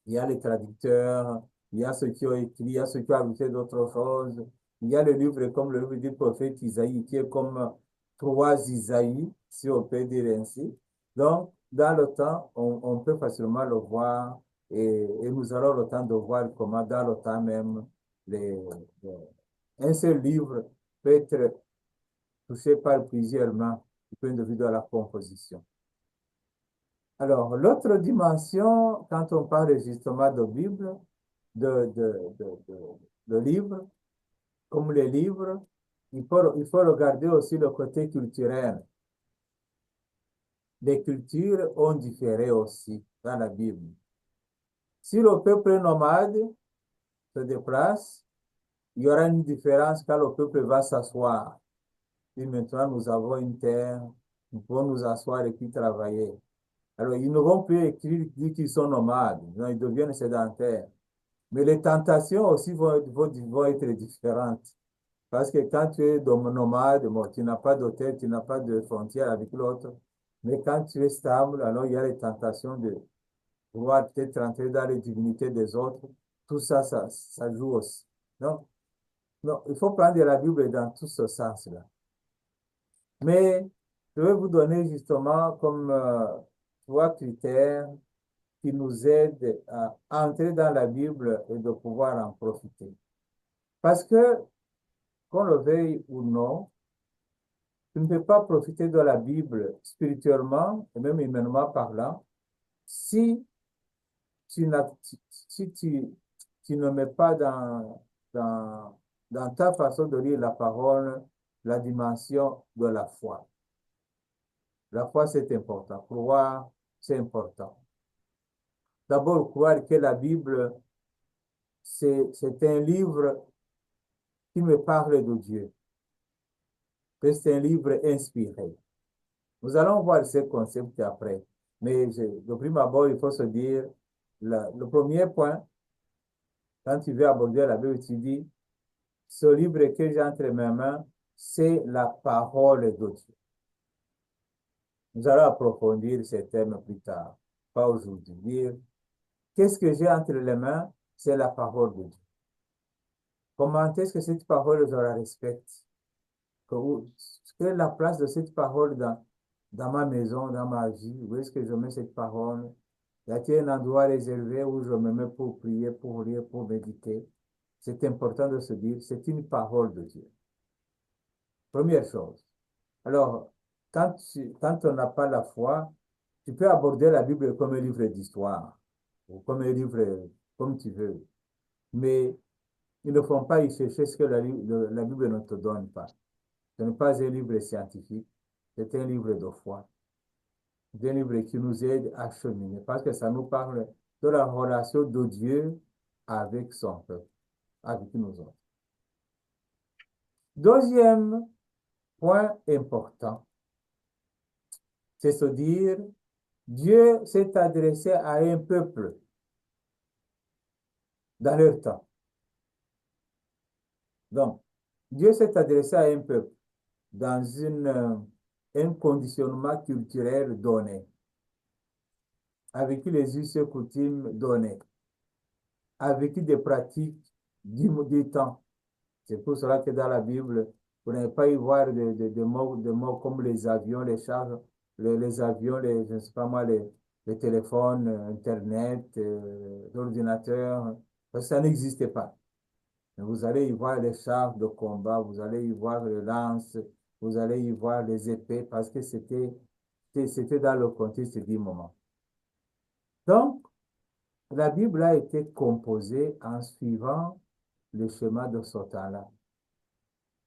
[SPEAKER 1] Il y a les traducteurs, il y a ceux qui ont écrit, il y a ceux qui ont ajouté d'autres choses. Il y a le livre comme le livre du prophète Isaïe, qui est comme trois Isaïe, si on peut dire ainsi. Donc, dans le temps, on peut facilement le voir et nous aurons le temps de voir comment, dans le temps même, les, les- un seul livre peut être touché par plusieurs mains du point de vue de la composition. Alors, l'autre dimension, quand on parle justement de Bible, de livres, comme les livres, il faut regarder aussi le côté culturel. Les cultures ont différé aussi dans la Bible. Si le peuple nomade se déplace, il y aura une différence quand le peuple va s'asseoir. Et maintenant, nous avons une terre, nous pouvons nous asseoir et puis travailler. Alors, ils ne vont plus écrire, dire qu'ils sont nomades, non, ils deviennent sédentaires. Mais les tentations aussi vont être différentes. Parce que quand tu es nomade, bon, tu n'as pas d'hôtel, tu n'as pas de frontière avec l'autre. Mais quand tu es stable, alors il y a les tentations de pouvoir peut-être entrer dans les divinités des autres. Tout ça, ça joue aussi. Donc, non, il faut prendre la Bible dans tout ce sens-là. Mais je vais vous donner justement comme trois critères qui nous aident à entrer dans la Bible et de pouvoir en profiter. Parce que, qu'on le veuille ou non, tu ne peux pas profiter de la Bible spirituellement et même humainement parlant si tu ne mets pas dans, dans ta façon de lire la parole la dimension de la foi. La foi, c'est important. Croire, c'est important. D'abord, croire que la Bible, c'est un livre qui me parle de Dieu, que c'est un livre inspiré. Nous allons voir ces concepts après. Mais de prime abord, il faut se dire, le premier point, quand tu veux aborder la Bible, tu dis, ce livre que j'ai entre mes mains, c'est la parole de Dieu. Nous allons approfondir ces thèmes plus tard, pas aujourd'hui. Dire, qu'est-ce que j'ai entre les mains? C'est la parole de Dieu. Comment est-ce que cette parole, je la respecte? Quelle est la place de cette parole dans ma maison, dans ma vie? Où est-ce que je mets cette parole? Y a-t-il un endroit réservé où je me mets pour prier, pour lire, pour méditer? C'est important de se dire, c'est une parole de Dieu. Première chose. Alors, quand on n'a pas la foi, tu peux aborder la Bible comme un livre d'histoire, ou comme un livre, comme tu veux. Mais ils ne font pas y chercher ce que la Bible ne te donne pas. Ce n'est pas un livre scientifique, c'est un livre de foi. C'est un livre qui nous aide à cheminer, parce que ça nous parle de la relation de Dieu avec son peuple, avec nous autres. Deuxième point important, c'est se dire, Dieu s'est adressé à un peuple dans leur temps. Donc, Dieu s'est adressé à un peuple dans un conditionnement culturel donné, avec les us et coutumes donnés, avec des pratiques du temps. C'est pour cela que dans la Bible, vous n'allez pas y voir des mots comme les avions, les chars, les avions, je ne sais pas moi, les téléphones, Internet, l'ordinateur, parce que ça n'existait pas. Mais vous allez y voir les chars de combat, vous allez y voir les lances, vous allez y voir les épées, parce que c'était dans le contexte du moment. Donc, la Bible a été composée en suivant le schéma de ce temps-là.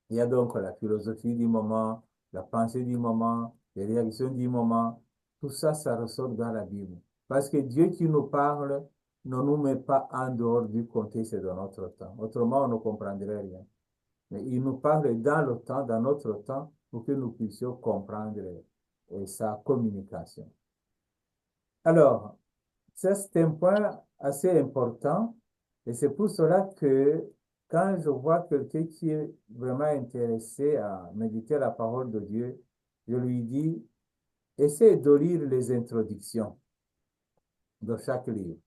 [SPEAKER 1] Il y a donc la philosophie du moment, la pensée du moment, les réactions du moment. Tout ça, ça ressort dans la Bible. Parce que Dieu qui nous parle ne nous met pas en dehors du contexte de notre temps. Autrement, on ne comprendrait rien. Mais il nous parle dans le temps, dans notre temps, pour que nous puissions comprendre sa communication. Alors, ça, c'est un point assez important. Et c'est pour cela que quand je vois quelqu'un qui est vraiment intéressé à méditer la parole de Dieu, je lui dis, essaie de lire les introductions de chaque livre.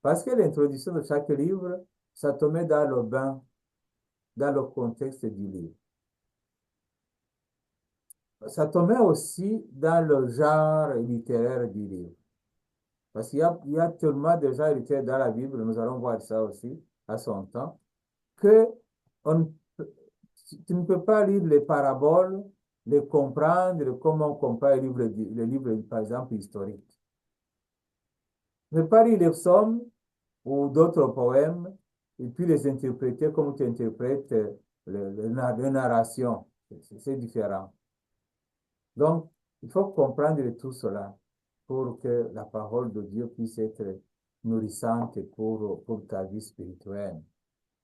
[SPEAKER 1] Parce que l'introduction de chaque livre, ça te met dans le bain, dans le contexte du livre. Ça te met aussi dans le genre littéraire du livre. Parce qu'il y a tellement de genres littéraires dans la Bible, nous allons voir ça aussi à son temps, que on, tu ne peux pas lire les paraboles, les comprendre comme on comprend les livres, par exemple, historiques. Tu ne peux pas lire les psaumes ou d'autres poèmes et puis les interpréter comme tu interprètes les narrations. C'est différent. Donc, il faut comprendre tout cela pour que la parole de Dieu puisse être nourrissante pour ta vie spirituelle.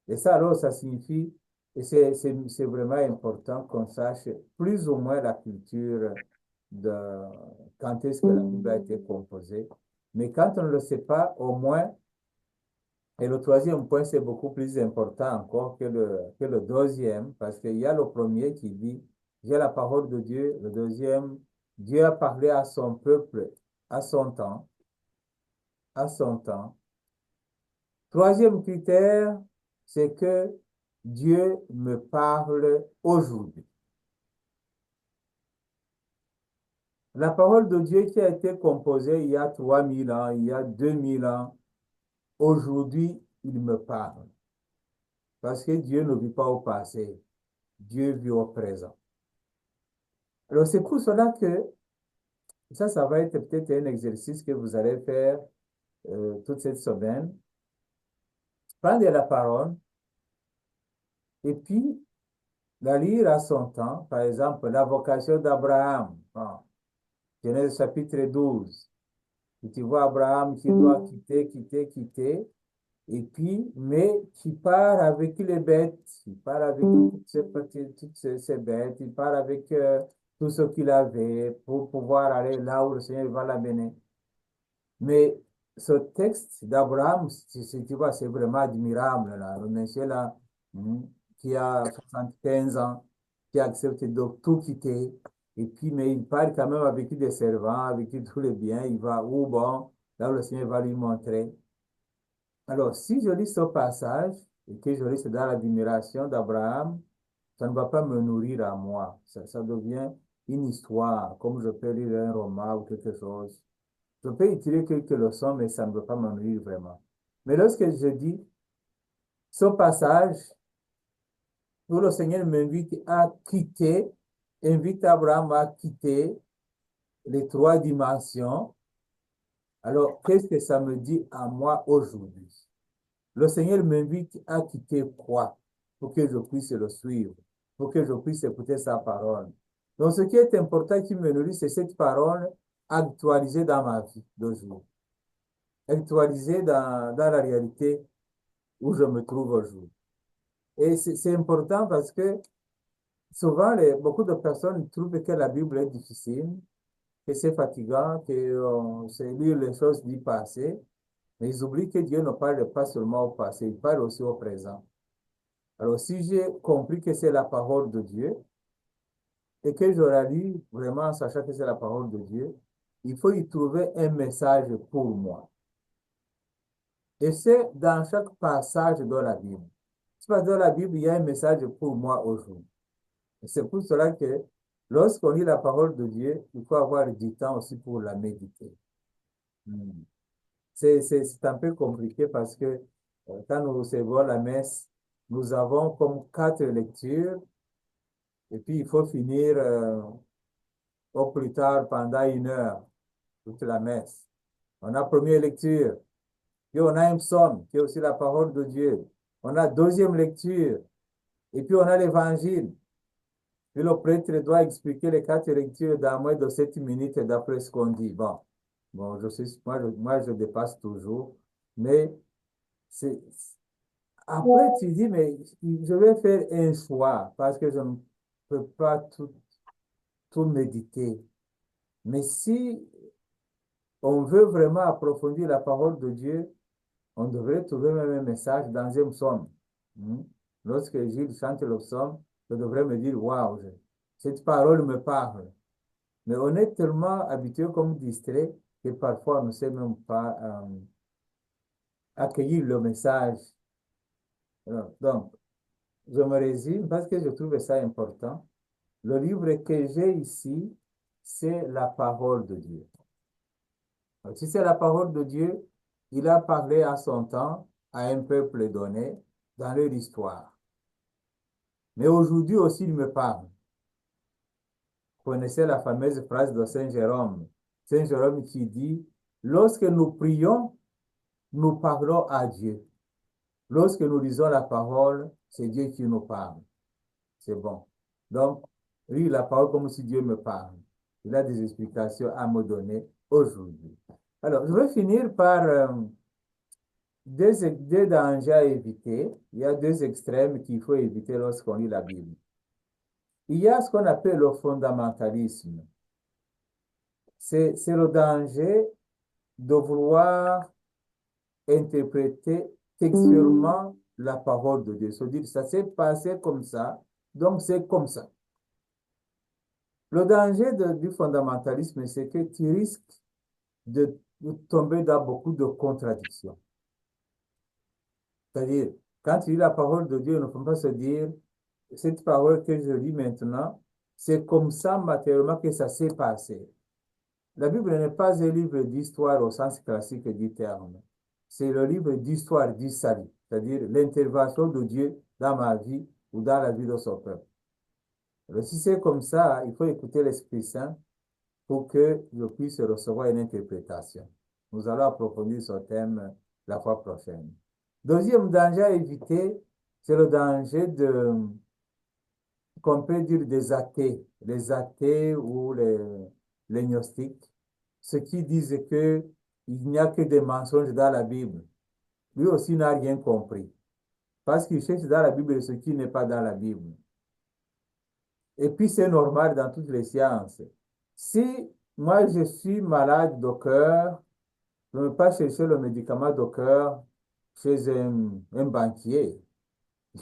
[SPEAKER 1] Et ça, alors, ça signifie, et c'est vraiment important qu'on sache plus ou moins la culture de quand est-ce que la Bible a été composée. Mais quand on ne le sait pas, au moins, et le troisième point, c'est beaucoup plus important encore que le deuxième, parce qu'il y a le premier qui dit, j'ai la parole de Dieu. Le deuxième, Dieu a parlé à son peuple à son temps, à son temps. Troisième critère, c'est que Dieu me parle aujourd'hui. La parole de Dieu qui a été composée il y a 3000 ans, il y a 2000 ans, aujourd'hui, il me parle. Parce que Dieu ne vit pas au passé, Dieu vit au présent. Alors, c'est pour cela que ça va être peut-être un exercice que vous allez faire toute cette semaine. Prendre la parole et puis la lire à son temps. Par exemple, la vocation d'Abraham, Genèse chapitre 12. Et tu vois Abraham qui doit quitter, et puis, mais qui part avec les bêtes, il part avec toutes ces bêtes, il part avec tout ce qu'il avait pour pouvoir aller là où le Seigneur va l'amener. Mais ce texte d'Abraham, tu vois, c'est vraiment admirable, là. Le monsieur là, qui a 75 ans, qui accepte de tout quitter. Et puis, mais il part quand même avec des servants, avec tous les biens. Il va où bon, là où le Seigneur va lui montrer. Alors, si je lis ce passage et que je lis dans l'admiration d'Abraham, ça ne va pas me nourrir à moi. Ça devient une histoire, comme je peux lire un roman ou quelque chose. Je peux y tirer quelques leçons, mais ça ne veut pas me nourrir vraiment. Mais lorsque je dis ce passage où le Seigneur m'invite à quitter, invite Abraham à quitter les trois dimensions, alors qu'est-ce que ça me dit à moi aujourd'hui? Le Seigneur m'invite à quitter quoi? Pour que je puisse le suivre, pour que je puisse écouter sa parole. Donc, ce qui est important qui me nourrit, c'est cette parole actualisée dans ma vie d'aujourd'hui, actualisée dans la réalité où je me trouve aujourd'hui. Et c'est important parce que souvent, beaucoup de personnes trouvent que la Bible est difficile, que c'est fatigant, que c'est lire les choses du passé, mais ils oublient que Dieu ne parle pas seulement au passé, il parle aussi au présent. Alors, si j'ai compris que c'est la parole de Dieu et que je la lis vraiment en sachant que c'est la parole de Dieu, il faut y trouver un message pour moi. Et c'est dans chaque passage de la Bible. C'est parce que dans la Bible, il y a un message pour moi aujourd'hui. Et c'est pour cela que lorsqu'on lit la parole de Dieu, il faut avoir du temps aussi pour la méditer. Hmm. C'est un peu compliqué parce que quand nous recevons la messe, nous avons comme quatre lectures et puis il faut finir au plus tard pendant 1 heure toute la messe. On a première lecture, puis on a un psaume qui est aussi la parole de Dieu. On a deuxième lecture et puis on a l'évangile. Puis le prêtre doit expliquer les quatre lectures dans moins de 7 minutes d'après ce qu'on dit. Bon, moi, je dépasse toujours. Mais c'est, après, tu dis, mais je vais faire un choix parce que je ne peux pas tout méditer. Mais si on veut vraiment approfondir la parole de Dieu, on devrait trouver même un message dans un psaume. Hmm. Lorsque Gilles chante le psaume, je devrais me dire, waouh, cette parole me parle. Mais on est tellement habitué comme distrait que parfois on ne sait même pas accueillir le message. Donc, je me résume parce que je trouve ça important. Le livre que j'ai ici, c'est la parole de Dieu. Donc, si c'est la parole de Dieu, il a parlé à son temps à un peuple donné dans leur histoire. Mais aujourd'hui aussi, il me parle. Vous connaissez la fameuse phrase de Saint Jérôme. Saint Jérôme qui dit, lorsque nous prions, nous parlons à Dieu. Lorsque nous lisons la parole, c'est Dieu qui nous parle. C'est bon. Donc, lis la parole comme si Dieu me parle. Il a des explications à me donner aujourd'hui. Alors, je vais finir par deux dangers à éviter. Il y a deux extrêmes qu'il faut éviter lorsqu'on lit la Bible. Il y a ce qu'on appelle le fondamentalisme. C'est le danger de vouloir interpréter textuellement la parole de Dieu. Se dire, ça s'est passé comme ça, donc c'est comme ça. Le danger du fondamentalisme, c'est que tu risques de tomber dans beaucoup de contradictions. C'est-à-dire, quand tu lis la parole de Dieu, il ne faut pas se dire, cette parole que je lis maintenant, c'est comme ça matériellement que ça s'est passé. La Bible n'est pas un livre d'histoire au sens classique du terme. C'est le livre d'histoire du salut, c'est-à-dire l'intervention de Dieu dans ma vie ou dans la vie de son peuple. Alors, si c'est comme ça, il faut écouter l'Esprit Saint pour que je puisse recevoir une interprétation. Nous allons approfondir ce thème la fois prochaine. Deuxième danger à éviter, c'est le danger qu'on peut dire des athées, les athées ou les gnostiques, ceux qui disent que il n'y a que des mensonges dans la Bible. Lui aussi n'a rien compris, parce qu'il cherche dans la Bible ce qui n'est pas dans la Bible. Et puis c'est normal dans toutes les sciences. Si moi je suis malade de cœur, je ne vais pas chercher le médicament de cœur chez un banquier.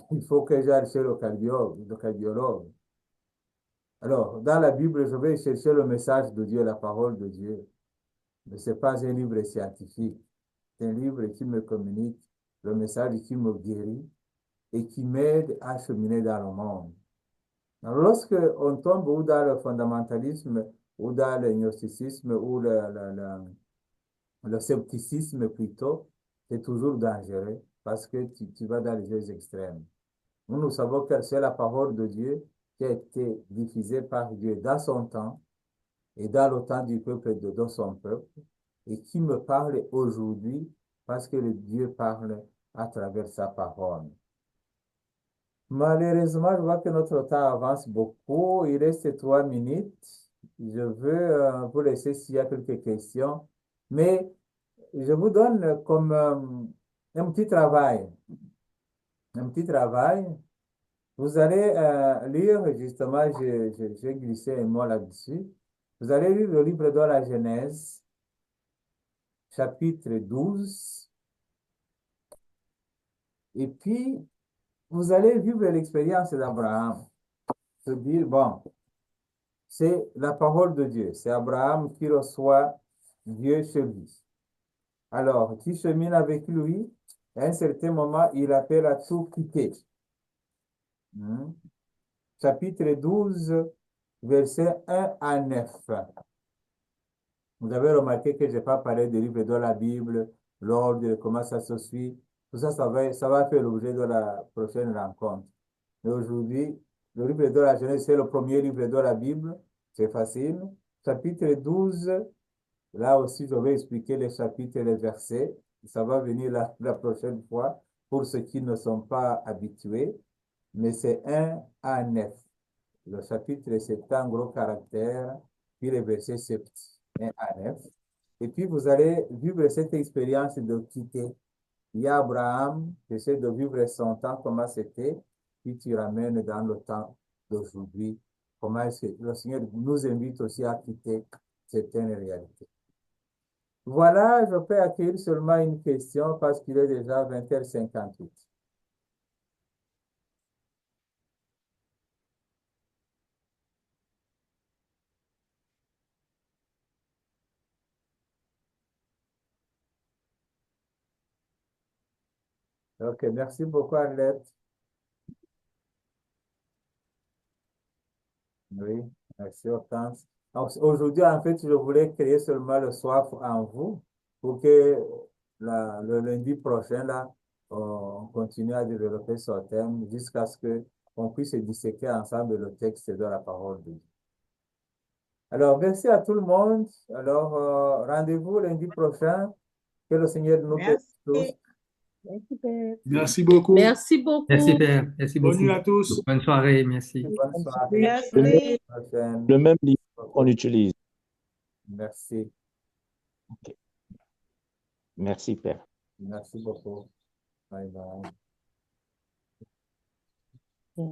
[SPEAKER 1] Il faut que j'aille chez le cardiologue. Alors, dans la Bible, je vais chercher le message de Dieu, la parole de Dieu. Mais ce n'est pas un livre scientifique. C'est un livre qui me communique le message qui me guérit et qui m'aide à cheminer dans le monde. Alors, lorsque on tombe ou dans le fondamentalisme, ou dans le gnosticisme, ou le scepticisme plutôt, c'est toujours dangereux parce que tu vas dans les deux extrêmes. Nous savons que c'est la parole de Dieu qui a été diffusée par Dieu dans son temps et dans le temps du peuple de son peuple et qui me parle aujourd'hui parce que le Dieu parle à travers sa parole. Malheureusement, je vois que notre temps avance beaucoup. Il reste 3 minutes. Je veux vous laisser s'il y a quelques questions, mais je vous donne comme un petit travail. Un petit travail. Vous allez lire, justement, j'ai glissé un mot là-dessus. Vous allez lire le livre de la Genèse, chapitre 12. Et puis, vous allez vivre l'expérience d'Abraham. Se dire, bon, c'est la parole de Dieu. C'est Abraham qui reçoit Dieu chez lui. Alors, qui chemine avec lui, à un certain moment, il appelle à tout quitter. Chapitre 12, versets 1 à 9. Vous avez remarqué que je n'ai pas parlé des livres de la Bible, l'ordre, comment ça se suit. Tout ça, ça va faire l'objet de la prochaine rencontre. Mais aujourd'hui, le livre de la Genèse, c'est le premier livre de la Bible. C'est facile. Chapitre 12, là aussi, je vais expliquer les chapitres et les versets. Ça va venir la prochaine fois pour ceux qui ne sont pas habitués. Mais c'est 1 à 9. Le chapitre, c'est en gros caractère, puis les versets, c'est 1 à 9. Et puis, vous allez vivre cette expérience de quitter. Il y a Abraham qui essaie de vivre son temps, comment c'était, puis tu ramènes dans le temps d'aujourd'hui. Comment est-ce que le Seigneur nous invite aussi à quitter certaines réalités. Voilà, je peux accueillir seulement une question parce qu'il est déjà 20h58. Ok, merci beaucoup, Arlette. Oui, merci Hortense. Donc, aujourd'hui, en fait, je voulais créer seulement le soif en vous pour que le lundi prochain, là, on continue à développer ce thème jusqu'à ce qu'on puisse disséquer ensemble le texte de la parole de Dieu. Alors, merci à tout le monde. Alors, rendez-vous lundi prochain. Que le Seigneur nous bénisse tous.
[SPEAKER 5] Merci.
[SPEAKER 2] Merci, Père.
[SPEAKER 5] Merci beaucoup.
[SPEAKER 2] Merci beaucoup.
[SPEAKER 6] Merci, Père. Merci
[SPEAKER 5] Bonne
[SPEAKER 6] beaucoup.
[SPEAKER 5] nuit à tous.
[SPEAKER 6] Bonne soirée. Merci.
[SPEAKER 1] Bonne soirée.
[SPEAKER 5] Merci.
[SPEAKER 1] Prochaine.
[SPEAKER 7] Le même livre qu'on utilise.
[SPEAKER 1] Merci.
[SPEAKER 7] Merci, Père.
[SPEAKER 1] Merci beaucoup. Bye bye.